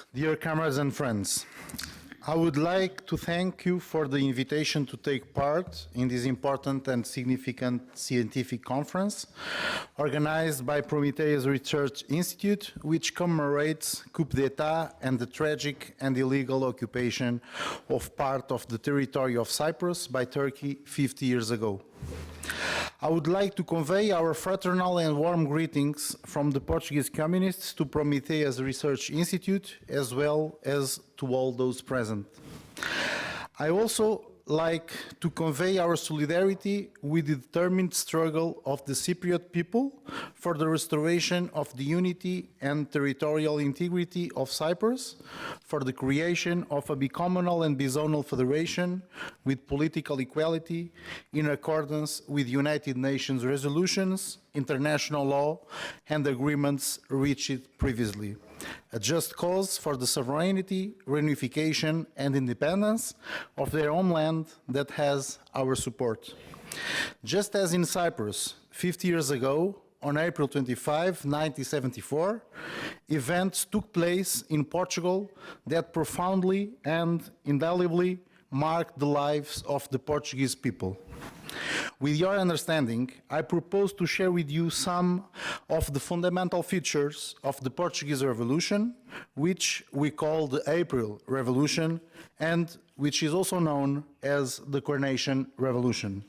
Dear comrades and friends, I would like to thank you for the invitation to take part in this important and significant scientific conference organized by Prometheus Research Institute, which commemorates coup d'etat and the tragic and illegal occupation of part of the territory of Cyprus by Turkey 50 years ago. I would like to convey our fraternal and warm greetings from the Portuguese communists to Prometheus Research Institute, as well as to all those present. I also like to convey our solidarity with the determined struggle of the Cypriot people for the restoration of the unity and territorial integrity of Cyprus, for the creation of a bicommunal and bizonal federation with political equality in accordance with United Nations resolutions, international law, and agreements reached previously. A just cause for the sovereignty, reunification, and independence of their homeland that has our support. Just as in Cyprus 50 years ago, on April 25, 1974, events took place in Portugal that profoundly and indelibly marked the lives of the Portuguese people. With your understanding, I propose to share with you some of the fundamental features of the Portuguese Revolution, which we call the April Revolution, and which is also known as the Coronation Revolution.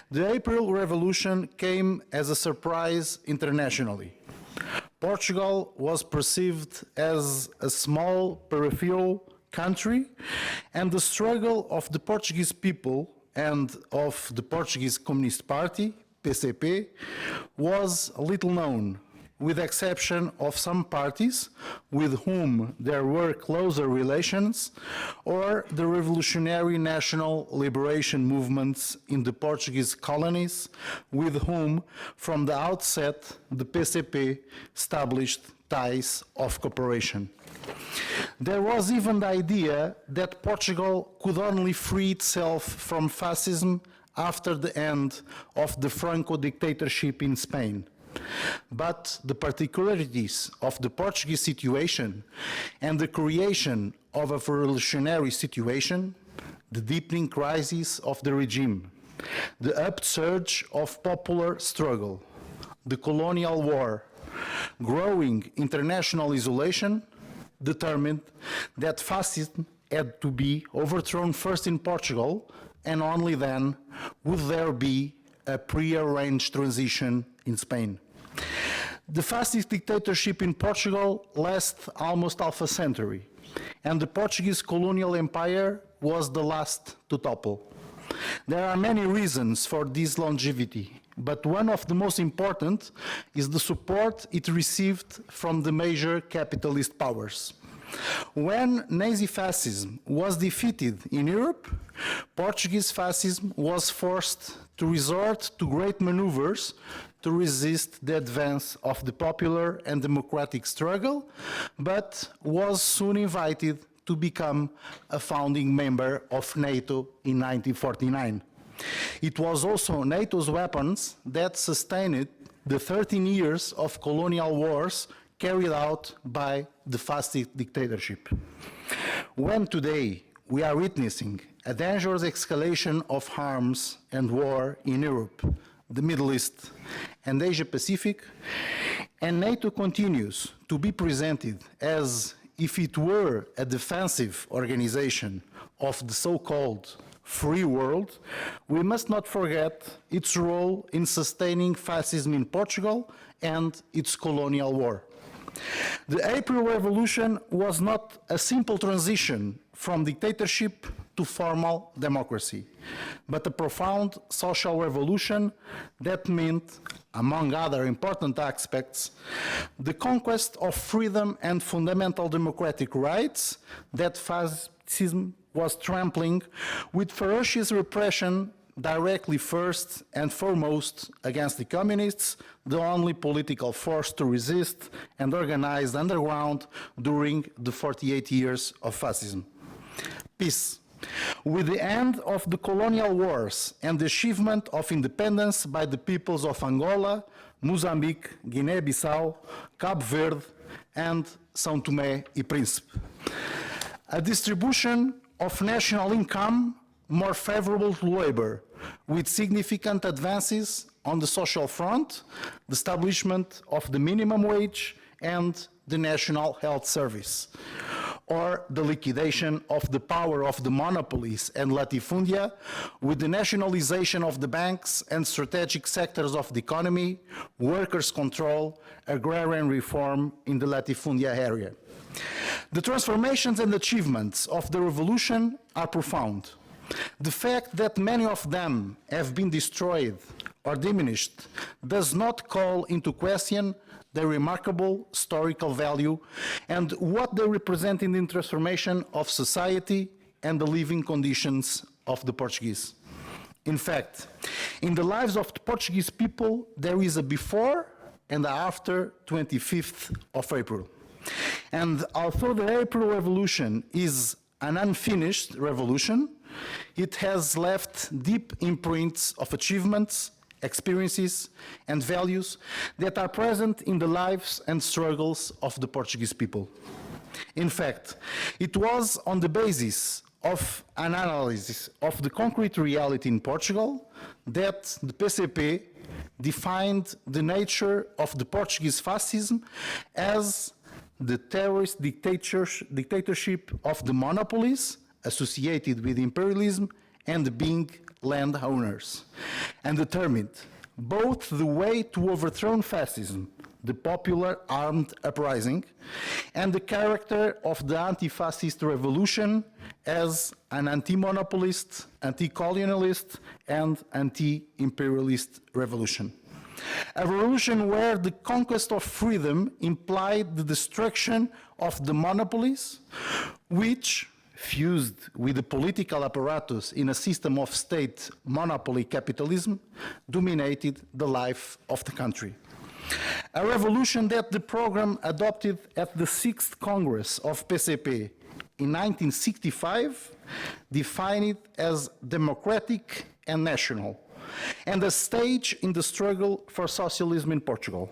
The April Revolution came as a surprise internationally. Portugal was perceived as a small peripheral country, and the struggle of the Portuguese people and of the Portuguese Communist Party, PCP, was little known, with the exception of some parties with whom there were closer relations, or the revolutionary national liberation movements in the Portuguese colonies, with whom, from the outset, the PCP established ties of cooperation. There was even the idea that Portugal could only free itself from fascism after the end of the Franco dictatorship in Spain. But the particularities of the Portuguese situation and the creation of a revolutionary situation, the deepening crisis of the regime, the upsurge of popular struggle, the colonial war, growing international isolation, determined that fascism had to be overthrown first in Portugal, and only then would there be a prearranged transition in Spain. The fascist dictatorship in Portugal lasted almost half a century, and the Portuguese colonial empire was the last to topple. There are many reasons for this longevity, but one of the most important is the support it received from the major capitalist powers. When Nazi fascism was defeated in Europe, Portuguese fascism was forced to resort to great maneuvers to resist the advance of the popular and democratic struggle, but was soon invited to become a founding member of NATO in 1949. It was also NATO's weapons that sustained the 13 years of colonial wars carried out by the fascist dictatorship. When today we are witnessing a dangerous escalation of harms and war in Europe, the Middle East, and Asia Pacific, and NATO continues to be presented as if it were a defensive organization of the so-called free world, we must not forget its role in sustaining fascism in Portugal and its colonial war. The April Revolution was not a simple transition from dictatorship to formal democracy, but a profound social revolution that meant, among other important aspects, the conquest of freedom and fundamental democratic rights that fascism was trampling with ferocious repression directly first and foremost against the communists, the only political force to resist and organize underground during the 48 years of fascism. Peace, With the end of the colonial wars and the achievement of independence by the peoples of Angola, Mozambique, Guinea-Bissau, Cabo Verde, and São Tomé e Príncipe. A distribution of national income more favorable to labor, with significant advances on the social front, the establishment of the minimum wage and the National Health Service, or the liquidation of the power of the monopolies and latifundia with the nationalization of the banks and strategic sectors of the economy, workers' control, agrarian reform in the latifundia area. The transformations and achievements of the revolution are profound. The fact that many of them have been destroyed or diminished does not call into question their remarkable historical value and what they represent in the transformation of society and the living conditions of the Portuguese. In fact, in the lives of the Portuguese people, there is a before and a after 25th of April. And although the April Revolution is an unfinished revolution, it has left deep imprints of achievements, experiences, and values that are present in the lives and struggles of the Portuguese people. In fact, it was on the basis of an analysis of the concrete reality in Portugal that the PCP defined the nature of the Portuguese fascism as the terrorist dictatorship of the monopolies associated with imperialism and being landowners, and determined both the way to overthrow fascism, the popular armed uprising, and the character of the anti-fascist revolution as an anti-monopolist, anti-colonialist, and anti-imperialist revolution. A revolution where the conquest of freedom implied the destruction of the monopolies, which, fused with the political apparatus in a system of state monopoly capitalism, dominated the life of the country. A revolution that the program adopted at the 6th Congress of PCP in 1965 defined as democratic and national, and a stage in the struggle for socialism in Portugal.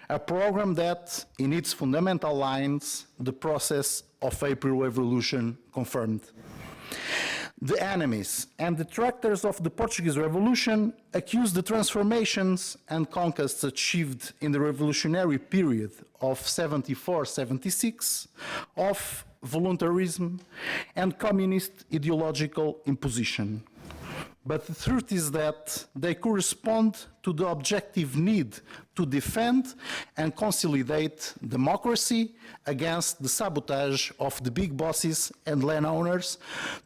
A program that, in its fundamental lines, the process of April Revolution confirmed. The enemies and detractors of the Portuguese Revolution accused the transformations and conquests achieved in the revolutionary period of 74-76 of voluntarism and communist ideological imposition. But the truth is that they correspond to the objective need to defend and consolidate democracy against the sabotage of the big bosses and landowners,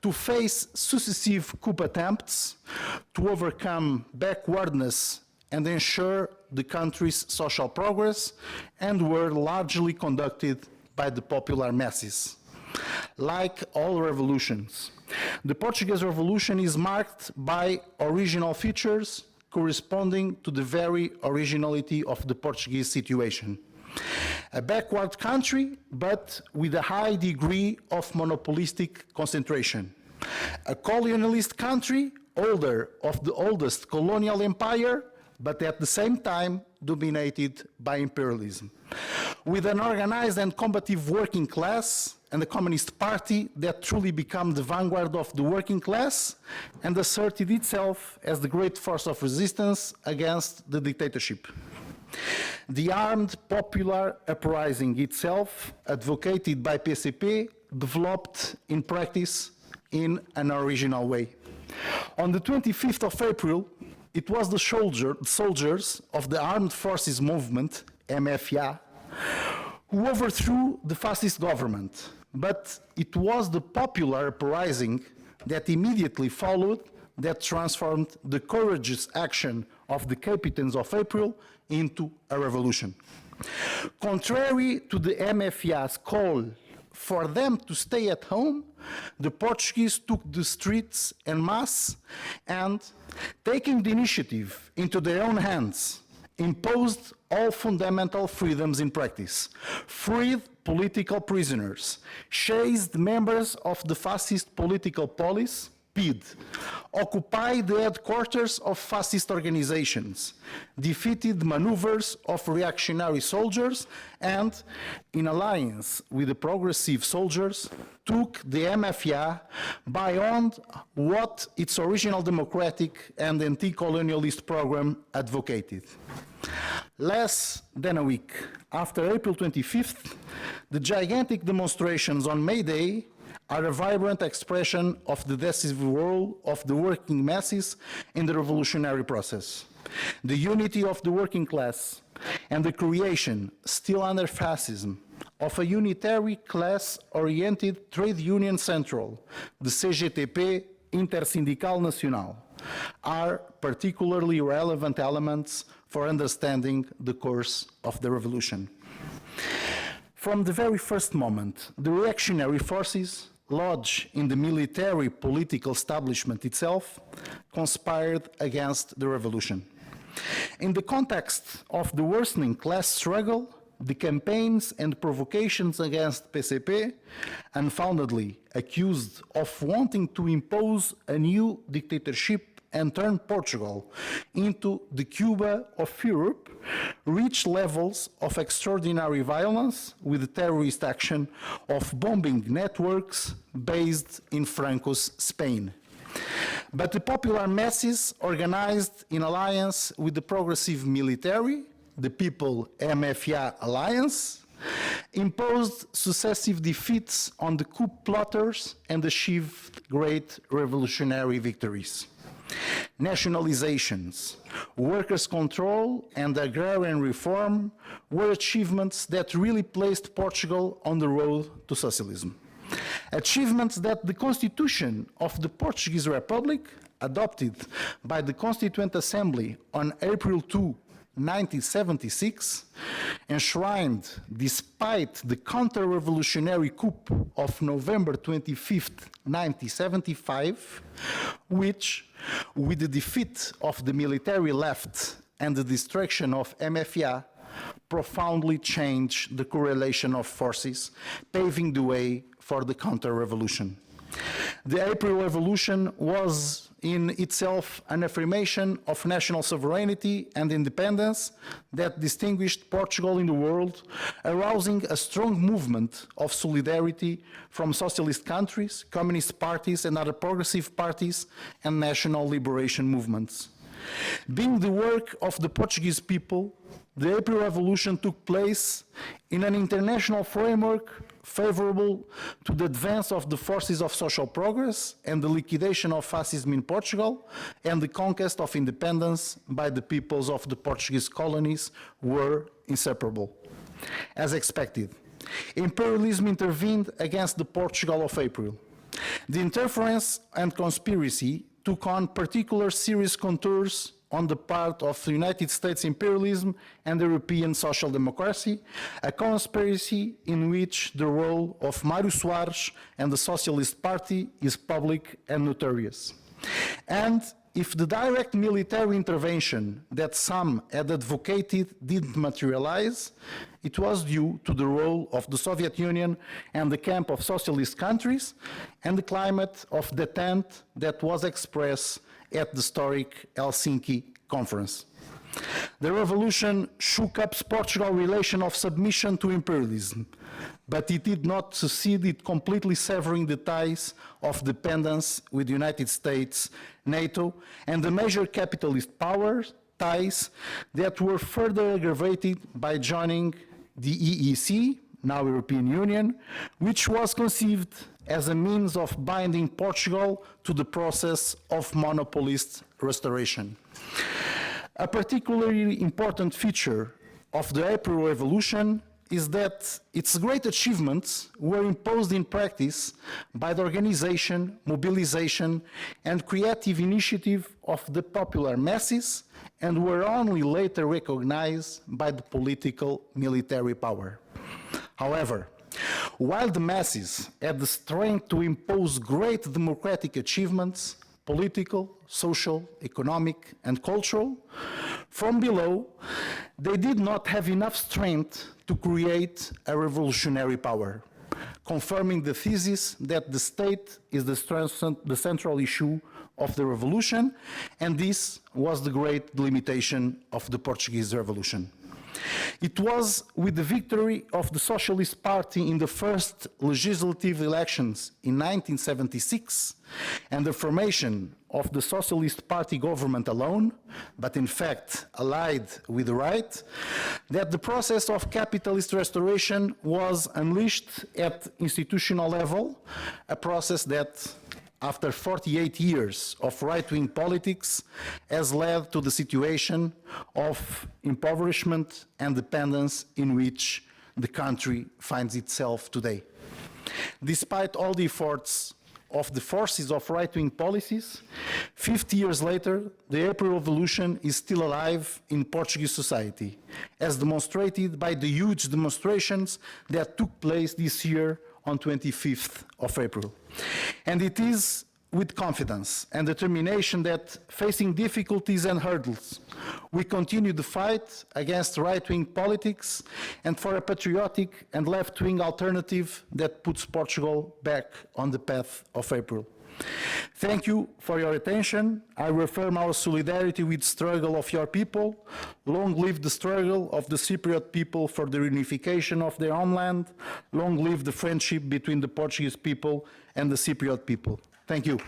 to face successive coup attempts, to overcome backwardness and ensure the country's social progress, and were largely conducted by the popular masses. Like all revolutions, the Portuguese Revolution is marked by original features corresponding to the very originality of the Portuguese situation. A backward country, but with a high degree of monopolistic concentration. A colonialist country, older of the oldest colonial empire, but at the same time dominated by imperialism. With an organized and combative working class, and the Communist Party that truly became the vanguard of the working class and asserted itself as the great force of resistance against the dictatorship. The armed popular uprising itself, advocated by PCP, developed in practice in an original way. On the 25th of April, it was the soldiers of the Armed Forces Movement, MFA, who overthrew the fascist government. But it was the popular uprising that immediately followed that transformed the courageous action of the captains of April into a revolution. Contrary to the MFA's call for them to stay at home, the Portuguese took the streets en masse and, taking the initiative into their own hands imposed all fundamental freedoms in practice, freed political prisoners, chased members of the fascist political police, PID, occupied the headquarters of fascist organizations, defeated maneuvers of reactionary soldiers, and, in alliance with the progressive soldiers, took the MFA beyond what its original democratic and anti-colonialist program advocated. Less than a week after April 25th, the gigantic demonstrations on May Day are a vibrant expression of the decisive role of the working masses in the revolutionary process. The unity of the working class and the creation, still under fascism, of a unitary class-oriented trade union central, the CGTP Intersindical Nacional, are particularly relevant elements for understanding the course of the revolution. From the very first moment, the reactionary forces, lodged in the military political establishment itself, conspired against the revolution. In the context of the worsening class struggle, the campaigns and provocations against PCP, unfoundedly accused of wanting to impose a new dictatorship and turn Portugal into the Cuba of Europe, reached levels of extraordinary violence with the terrorist action of bombing networks based in Franco's Spain. But the popular masses, organized in alliance with the progressive military, the People MFA Alliance, imposed successive defeats on the coup plotters and achieved great revolutionary victories. Nationalizations, workers' control, and agrarian reform were achievements that really placed Portugal on the road to socialism. Achievements that the Constitution of the Portuguese Republic, adopted by the Constituent Assembly on April 2, 1976, enshrined despite the counter-revolutionary coup of November 25, 1975, which, with the defeat of the military left and the destruction of MFA, profoundly changed the correlation of forces, paving the way for the counter-revolution. The April Revolution was in itself an affirmation of national sovereignty and independence that distinguished Portugal in the world, arousing a strong movement of solidarity from socialist countries, communist parties, and other progressive parties and national liberation movements. Being the work of the Portuguese people, the April Revolution took place in an international framework favorable to the advance of the forces of social progress and the liquidation of fascism in Portugal and the conquest of independence by the peoples of the Portuguese colonies were inseparable. As expected, imperialism intervened against the Portugal of April. The interference and conspiracy took on particular serious contours on the part of the United States imperialism and European social democracy, a conspiracy in which the role of Mário Soares and the Socialist Party is public and notorious. And if the direct military intervention that some had advocated didn't materialize, it was due to the role of the Soviet Union and the camp of socialist countries and the climate of detente that was expressed at the historic Helsinki Conference. The revolution shook up Portugal's relation of submission to imperialism, but it did not succeed in completely severing the ties of dependence with the United States, NATO, and the major capitalist powers, ties that were further aggravated by joining the EEC, now European Union, which was conceived as a means of binding Portugal to the process of monopolist restoration. A particularly important feature of the April Revolution is that its great achievements were imposed in practice by the organization, mobilization, and creative initiative of the popular masses and were only later recognized by the political military power. However, while the masses had the strength to impose great democratic achievements, political, social, economic, and cultural, from below, they did not have enough strength to create a revolutionary power, confirming the thesis that the state is the central issue of the revolution, and this was the great limitation of the Portuguese Revolution. It was with the victory of the Socialist Party in the first legislative elections in 1976 and the formation of the Socialist Party government alone, but in fact allied with the right, that the process of capitalist restoration was unleashed at institutional level, a process that, after 48 years of right-wing politics, has led to the situation of impoverishment and dependence in which the country finds itself today. Despite all the efforts of the forces of right-wing policies, 50 years later, the April Revolution is still alive in Portuguese society, as demonstrated by the huge demonstrations that took place this year on 25th of April. And it is with confidence and determination that, facing difficulties and hurdles, we continue the fight against right-wing politics and for a patriotic and left-wing alternative that puts Portugal back on the path of April. Thank you for your attention. I reaffirm our solidarity with the struggle of your people. Long live the struggle of the Cypriot people for the reunification of their homeland. Long live the friendship between the Portuguese people and the Cypriot people. Thank you.